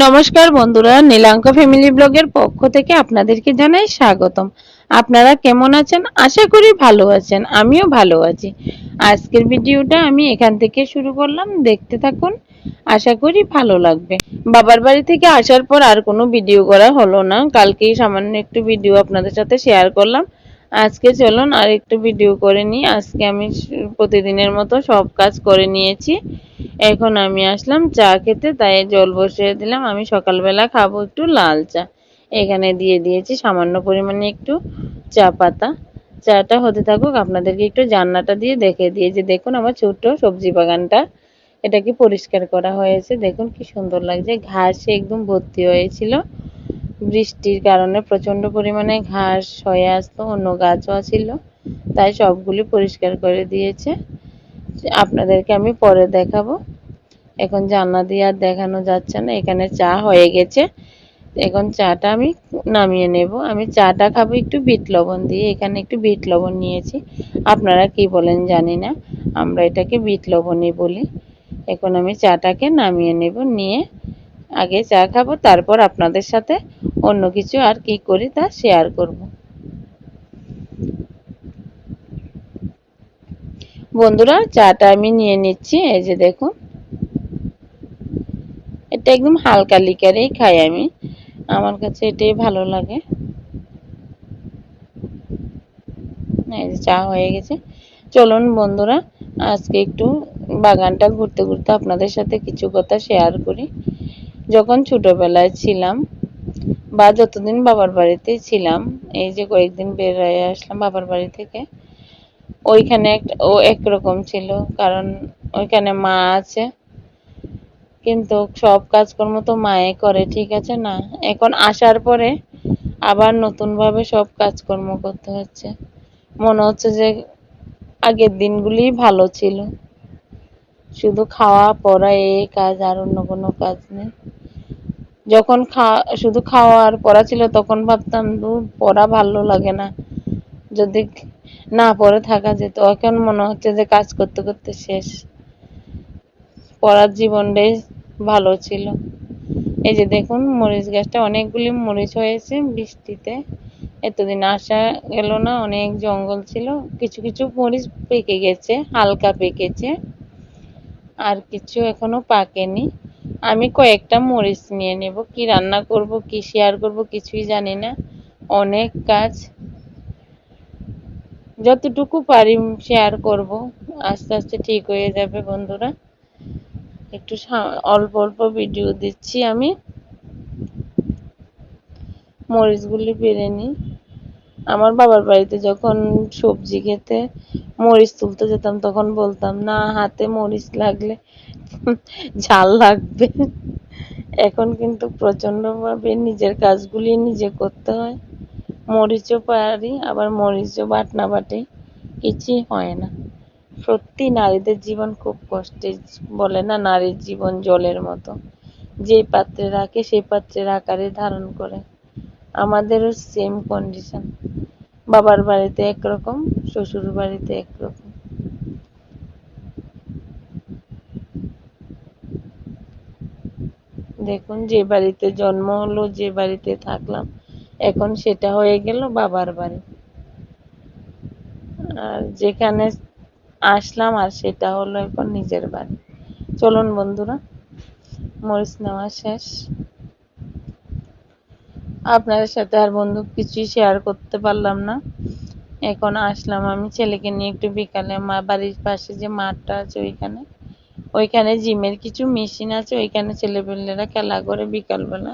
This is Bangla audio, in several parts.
নমস্কার বন্ধুরা, নীলাঙ্ক ফ্যামিলি ব্লগের পক্ষ থেকে আপনাদেরকে জানাই স্বাগতম। আপনারা কেমন আছেন? আশা করি ভালো আছেন। আমিও ভালো আছি। আজকের ভিডিওটা আমি এখান থেকে শুরু করলাম, দেখতে থাকুন। আশা করি ভালো লাগবে। বাবার বাড়ি থেকে আসার পর আর কোনো ভিডিও করা হলো না। কালকেই সামান্য একটু ভিডিও আপনাদের সাথে শেয়ার করলাম। আজকে চলুন আর একটু ভিডিও করে নিই। আজকে আমি প্রতিদিনের মতো সব কাজ করে নিয়েছি। এখন আমি আসলাম চা খেতে, তাই জল বসিয়ে দিলাম। আমি সকালবেলা খাবো একটু লাল চা। এখানে দিয়ে দিয়েছি সামান্য পরিমাণে একটু চা পাতা। চাটা হতে থাকুক, আপনাদেরকে একটু জানলাটা দিয়ে দেখে দিয়ে যে দেখুন আমার ছোট্ট সবজি বাগানটা, এটাকে পরিষ্কার করা হয়েছে। দেখুন কি সুন্দর লাগছে, ঘাসে একদম ভর্তি হয়েছিল। বৃষ্টির কারণে প্রচন্ড পরিমাণে ঘাস হয়ে আসতো, অন্য গাছও ছিল, তাই সবগুলি পরিষ্কার করে দিয়েছে। আপনাদেরকে আমি পরে দেখাবো। এখন জানলা দিয়ে আর দেখানো যাচ্ছে না। এখানে চা হয়ে গেছে, এখন চাটা আমি নামিয়ে নেব। আমি চাটা খাবো একটু বিট লবণ দিয়ে। এখানে একটু বিট লবণ নিয়েছি, আপনারা কি বলেন জানি না, আমরা এটাকে বিট লবণই বলি। এখন আমি চাটাকে নামিয়ে নেব, নিয়ে আগে চা খাবো, তারপর আপনাদের সাথে অন্য কিছু আর কি করি তা শেয়ার করব। বন্ধুরা, চাটা আমি নিয়ে নিচ্ছি। এই যে দেখুন, এটা একদম হালকা লিকারেই খাই আমি, আমার কাছে এটাই ভালো লাগে। এই যে চা হয়ে গেছে। চলুন বন্ধুরা, আজকে একটু বাগানটা ঘুরতে ঘুরতে আপনাদের সাথে কিছু কথা শেয়ার করি। যখন ছোটবেলায় ছিলাম বা যতদিন বাবার বাড়িতে ছিলাম, এই যে কয়েকদিন বের হয়ে আসলাম বাবার বাড়ি থেকে, ওইখানে ও একরকম ছিল, কারণ ওইখানে মা আছে, কিন্তু সব কাজকর্ম তো মায়ে করে, ঠিক আছে না? এখন আসার পরে আবার নতুন ভাবে সব কাজকর্ম করতে হচ্ছে। মনে হচ্ছে যে আগের দিনগুলি ভালো ছিল, শুধু খাওয়া পড়া এই কাজ, আর অন্য কোনো কাজ নেই। যখন শুধু খাওয়া আর পড়া ছিল, তখন ভাবতাম দূর, পড়া ভালো লাগে না, যদি না পড়ে থাকা যেত। এখন মনে হচ্ছে যে কাজ করতে করতে শেষ, পড়ার জীবনটাই ভালো ছিল। এই যে দেখুন, মরিচ গাছটা অনেকগুলি মরিচ হয়েছে বৃষ্টিতে। এতদিন আসা গেল না, অনেক জঙ্গল ছিল। কিছু কিছু মরিচ পেকে গেছে, হালকা পেকেছে, আর কিছু এখনো পাকেনি। আমি কয়েকটা মরিচ নিয়ে নেব, কি রান্না করব, কি শেয়ার করব কিছুই জানি না। অনেক কাজ, যতটুকু পারি শেয়ার করব। আস্তে আস্তে ঠিক হয়ে যাবে বন্ধুরা। একটু অল্প অল্প ভিডিও দিচ্ছি আমি। মরিচগুলি পেরে নিই। আমার বাবার বাড়িতে যখন সবজি খেতে মরিচ তুলতে যেতাম, তখন বলতাম না, হাতে মরিচ লাগলে ঝাল লাগবে। এখন কিন্তু প্রচন্ড ভাবে নিজের কাজগুলি নিজে করতে হয়। মরিচও পারি, আবার মরিচও বাটনা বাটি, কিছুই হয় না। সত্যি নারীদের জীবন খুব কষ্টের। বলে না, নারীর জীবন জলের মতো, যে পাত্রে রাখে সেই পাত্রের আকারে ধারণ করে। আমাদেরও সেম কন্ডিশন, বাবার বাড়িতে একরকম, শ্বশুর বাড়িতে একরকম। দেখুন, যে বাড়িতে জন্ম হলো, যে বাড়িতে থাকলাম, এখন সেটা হয়ে গেল বাবার বাড়ি। আর যেখানে আসলাম, আর সেটা হলো এখন নিজের বাড়ি। চলুন বন্ধুরা, মরিচ নেওয়া শেষ। আপনাদের সাথে আর বন্ধু কিছুই শেয়ার করতে পারলাম না। এখন আসলাম আমি ছেলেকে নিয়ে একটু বিকালে, বাড়ির পাশে যে মাঠটা আছে ওইখানে, ওইখানে জিমের কিছু মেশিন আছে, ওইখানে ছেলেপেলেরা খেলা করে বিকালবেলা,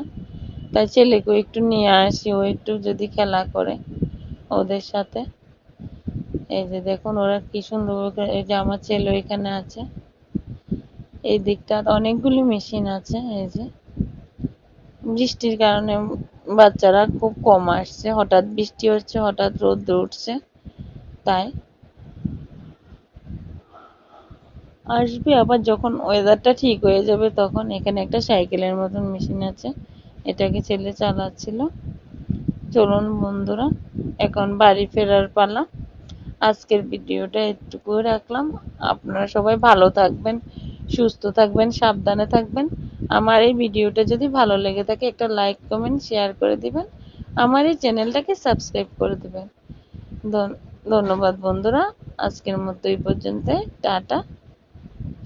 তাই ছেলেকেও একটু নিয়ে আসি, ও একটু যদি খেলা করে ওদের সাথে। এই যে দেখুন ওরা কি সুন্দর, এই যে আমার ছেলে ওইখানে আছে। এই দিকটা অনেকগুলি মেশিন আছে। এই যে বৃষ্টির কারণে বাচ্চারা খুব কম আসছে, হঠাৎ বৃষ্টি হচ্ছে, হঠাৎ রোদ উঠছে, তাই আসবে আবার যখন ওয়েদারটা ঠিক হয়ে যাবে তখন। এখানে একটা সাইকেলের মতন মেশিন আছে, এটাকে ছেলে চালাচ্ছিল। চলুন বন্ধুরা, এখন বাড়ি ফেরার পালা। আজকের ভিডিওটা এটুকুই রাখলাম। আপনারা সবাই ভালো থাকবেন, সুস্থ থাকবেন, সাবধানে থাকবেন। আমার এই ভিডিওটা যদি ভালো লেগে থাকে একটা লাইক কমেন্ট শেয়ার করে দিবেন, আমার এই চ্যানেলটাকে সাবস্ক্রাইব করে দিবেন। ধন্যবাদ বন্ধুরা, আজকের মতো এই পর্যন্ত। টাটা,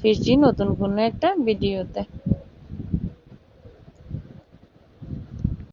ফিরছি নতুন কোনো একটা ভিডিওতে।